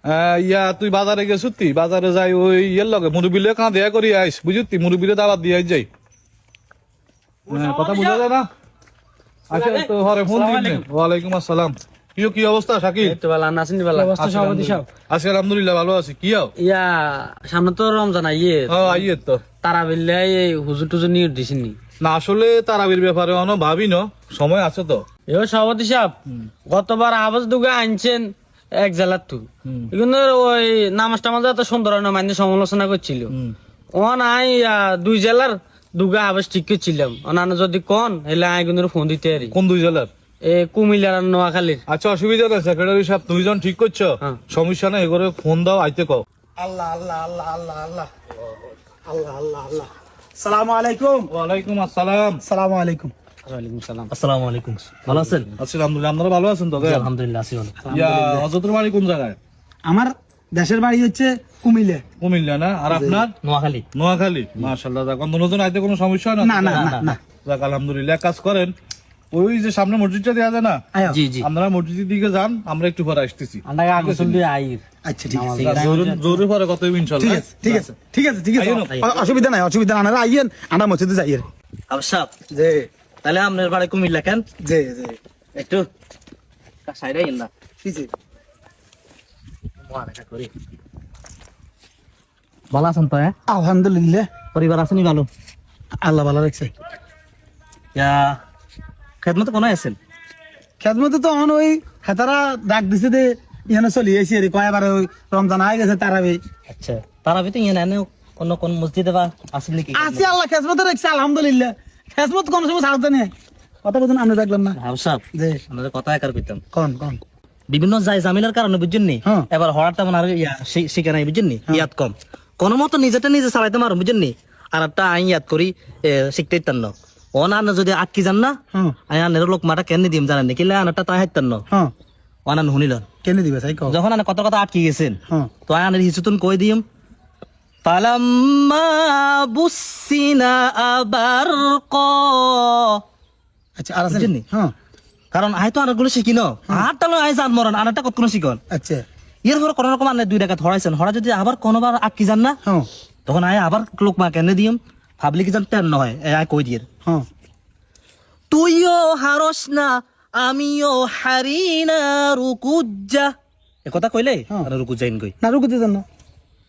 ইয়া তুই বাজারে গেছুতি বাজারে যাই ওই ইয়ের লগে মুরব্বিলে কাঁদিয়া করি আইস বুঝতি মুরব্বিলে দাওয়াত দিয়ে যাই কথা বুঝা যায় না আচ্ছা তো হরে ফোন দিন ওয়ালাইকুম আসসালাম কি অবস্থা শাকিব তো ভালো না আসেনি ভালো অবস্থা সভাপতি সাহেব আছি আলহামদুলিল্লাহ ভালো আছি কি হও ইয়া সামনে তো রমজান আইয়ে আইয়ে তো তারাবিল্লাহ এই হুজুর টুজুর নিয়ে দিছিনি না আসলে তারাবির ব্যাপারে অন ভাবি ন সময় আছে তো এ সভাপতি সাহেব গতবার আবাস দুগা আনছেন এক জেলার তু কিন্তু ওই নামাজ টামাজ এত সুন্দর হয় না মানে সমালোচনা করছিল ওন আই 2 জেলার দুগা আবাস ঠিক করছিলাম অনান্য যদি কোন হেলে আই কিন্তু ফোন দিতে পারি কোন 2 জেলার এ কুমিল্লার আর নোয়াখালীর আচ্ছা অসুবিধা নেই সেক্রেটারি সাহেব দুইজন ঠিক করছো সমস্যা নেই এগুলো ফোন দাও আইতে কও আল্লাহ আল্লাহ আল্লাহ আল্লাহ আল্লাহ আল্লাহ আল্লাহ আল্লাহ সালামু আলাইকুম ওয়ালাইকুম আসসালাম সালামু আলাইকুম ওয়ালাইকুম সালাম আসসালামু আলাইকুম ভালো আছেন আছি আলহামদুলিল্লাহ আপনারা ভালো আছেন তো আলহামদুলিল্লাহ আছি ভালো ইয়া হযরতের বাড়ি কোন জায়গায় আমার দেশের বাড়ি হচ্ছে কুমিল্লা কুমিল্লা না আর আপনার নোয়াখালী নোয়াখালী মাশাআল্লাহ যাক দুজন আইতে কোনো সমস্যা হয় না না না না না যাক আলহামদুলিল্লাহ এক কাজ করেন ওই যে সামনে মসজিদটা দেয়া যায় না আয়ো। জি জি আপনারা মসজিদের দিকে যান আমরা একটু পরে আসতেছি আমরা আগে চলবে আইর আচ্ছা ঠিক আছে জোরে পরে কত ঠিক ইনশাআল্লাহ আছে ঠিক আছে ঠিক আছে ঠিক আছে আইয়েন। অসুবিধা নাই অসুবিধা না আপনারা আইয়েন আমরা মসজিদে যাইয়ের আবসাব যে তাহলে আপনার বাড়ি কুমিল্লা কেন যে যে একটু সাইডে না কিছে ভালো আছেন তো হ্যাঁ আলহামদুলিল্লাহ পরিবার আছেনি ভালো আল্লাহ ভালো রাখছে ইয়া খেদমত কোন আছেন খেদমতে তো অন ওই হেতারা ডাক দিছে দে ইয়ানো চলি আইছি রে কয়বার ওই রমজান আই গেছে তারাবি আচ্ছা তারা ভিতরে ইয়ে না অন্য কোন মসজিদে বা আছেন নাকি আছি আল্লাহ খেদমতে রাখছে আলহামদুলিল্লাহ খেদমত কোন সময় ছাড়তে নেই কথা বলছেন আমরা দেখলাম না আবসাব যে আমাদের কথা একার কইতাম কোন কোন বিভিন্ন যাই জামিলার কারণে বুঝছেন নি হ্যাঁ। এবার হওয়ার তেমন আর শিখে নাই বুঝছেন নি ইয়াদ কম কোন মতো নিজেটা নিজে চালাইতে মারো বুঝছেন নি আর একটা আইন ইয়াদ করি শিখতে ইতান না অনার যদি আটকি যান না হ্যাঁ আয়ানের লোক মাটা কেন দিম জানেন না কিলে আনারটা তাই হাইতান না হ্যাঁ অনান শুনিল কেন দিবে তাই কও যখন আনে কত কথা আটকি গেছেন হ্যাঁ তো আয়ানের হিসুতুন কই দিম পালাম্মা বুসিনা আবার ক আচ্ছা আর আছে বুঝেননি? হ্যাঁ কারণ আয় তো আনারগুলো শিখি ন আটটা লো আয় জান মরণ আনারটা কত কোনো শিখন আচ্ছা এর পর কোন রকম আনে 2 টাকা ধরাইছেন হরা যদি আবার কোনোবার আটকি যান না হ্যাঁ তখন আয় আবার লোক মা কেন দিম ভাবলি কি জান টেন নয় আয় কই দিয়ে হ্যাঁ তুইও হারস না আমিও হারি না রুকুজ্জা এ কথা কইলে আর রুকুজ্জাইন কই না রুকুতে দেন না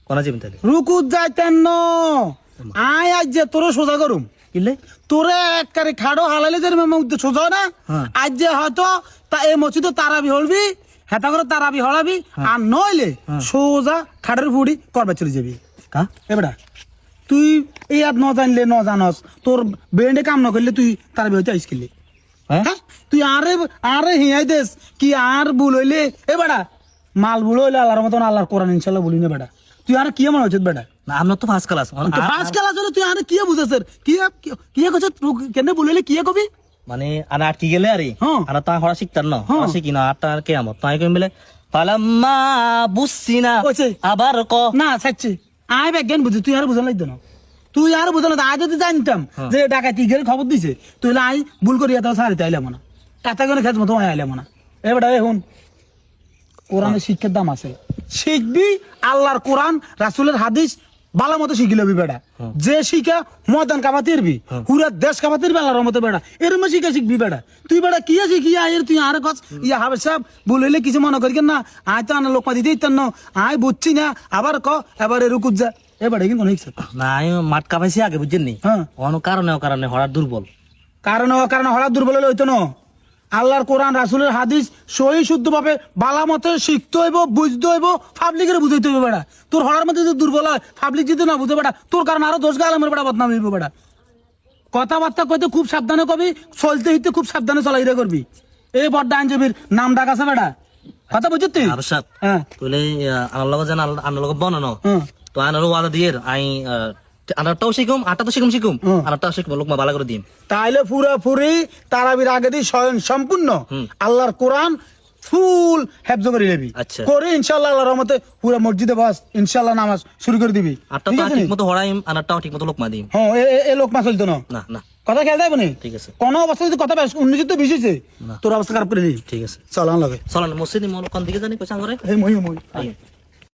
কোনা যাবেন তাহলে রুকুত যাইতেন ন আয় আজ যে তোরে সোজা করুম কিলে তোরে একবারে খাড়ো হালাইলে যে মেমে উদ্দে সোজা হয় না আজ যে হয়তো তা এই মসজিদে তারাবি হলবি হেতা করে তারাবি হলাবি আর নইলে সোজা খাড়ের ফুড়ি করবে চলে যাবি কা এবারে তুই এই আর ন জানলে ন জানস তোর ব্রেন্ডে কাম ন করলে তুই তারাবি হইতে আইস কিনলে হ্যাঁ হ্যাঁ তুই আরে আরে হিয়াই দেস কি আর ভুল হইলে এ বেটা মাল ভুল হইলে আল্লাহর মতন আল্লাহর কোরআন ইনশাআল্লাহ বলি না বেটা তুই আর কি মনে হচ্ছে বেটা না আমরা তো ফার্স্ট ক্লাস পাঁচ খেলা চলে তুই আরে কি বুঝাছের কি কি কইছ কেন ভুল হইলে কি কবি মানে আর আটকি গেলে আরে হ্যাঁ। আর তা হরা শিখতার না হরা শিখি না আটটা আর কেমন তাই কই মিলে পালাম্মা বুসিনা ওইছে। আবার ক না চাচ্ছি আয় ব্যাজ্ঞান বুঝি তুই আর বুঝান লাগতো না তুই আর বুঝান না আজ যদি জানতাম যে ডাকাতি গেলে খবর দিছে তুই আই ভুল করি এত সারিতে আইলাম না টাকা করে খেত মতো আইলাম না এবারে এখন কোরআনের শিক্ষার দাম আছে শিখবি আল্লাহর কোরআন রাসূলের হাদিস ভালো মতো শিখিলে বেটা যে শিখা ময়দান কামাতে ইরবি পুরা দেশ কামাতে ইরবি আল্লাহর মতো বেটা এরম শিখা শিখবি বেটা তুই বেটা কি শিখি আয়ের তুই আর কস ইয়া হাবে সাহেব বললে কিছু মনে করি না আয় তো আনা লোকমা দিতে ইতান আয় বুঝছি না আবার ক এবারে রুকুত যা এবারে কিন্তু অনেক না আমি মাঠ কাপাইছি আগে বুঝছেন নি হ্যাঁ কোন কারণে হরার দুর্বল কারণ হঠাৎ দুর্বল হলে হইতো না আল্লাহর কোরআন রাসূলের হাদিস সহি শুদ্ধভাবে বালা মতে শিখতে হইব বুঝতে হইব পাবলিকের বুঝাইতে হইব বেটা তোর হড়ার মধ্যে যদি দুর্বল হয় পাবলিক যদি না বুঝে বেটা তোর কারণ আরো 10 গালের বেটা বদনাম হইব বেটা কথাবার্তা কইতে খুব সাবধানে কবি চলতে হইতে খুব সাবধানে চলাইরে করবি এই বড় আইনজীবীর নাম ডাক আছে বেটা কথা বুঝছিস তুই আর সাহেব হ্যাঁ তুইলে আমার লগে জান আমার লগে বনানো হ্যাঁ তো আনার ওয়াদা দিয়ে আই আনারটাও শিখুম আটটা তো শিখুম আনারটাও শিখবো লোক মা ভালো করে দিম তাইলে পুরোপুরি তারাবির আগে দিয়ে স্বয়ং সম্পূর্ণ আল্লাহর কোরআন ফুল হেফজ করে নেবি আচ্ছা। করে ইনশাআল্লাহ আল্লাহর রহমতে পুরো মসজিদে বাস ইনশাআল্লাহ নামাজ শুরু করে দিবি আটটা ঠিক তো আছে ঠিক নি? মতো হরাইম আনারটাও ঠিক মতো লোক মা দিম হ্যাঁ এ লোক মা চলতো না না না কথা খেয়াল যাবে না ঠিক আছে কোন অবস্থা যদি কথা বেশ উন্নতি তো বেশি হয়েছে তোর অবস্থা খারাপ করে দিবি ঠিক আছে চলান লাগে চলেন মসজিদ কোন দিকে জানি কইসাং করে এই মই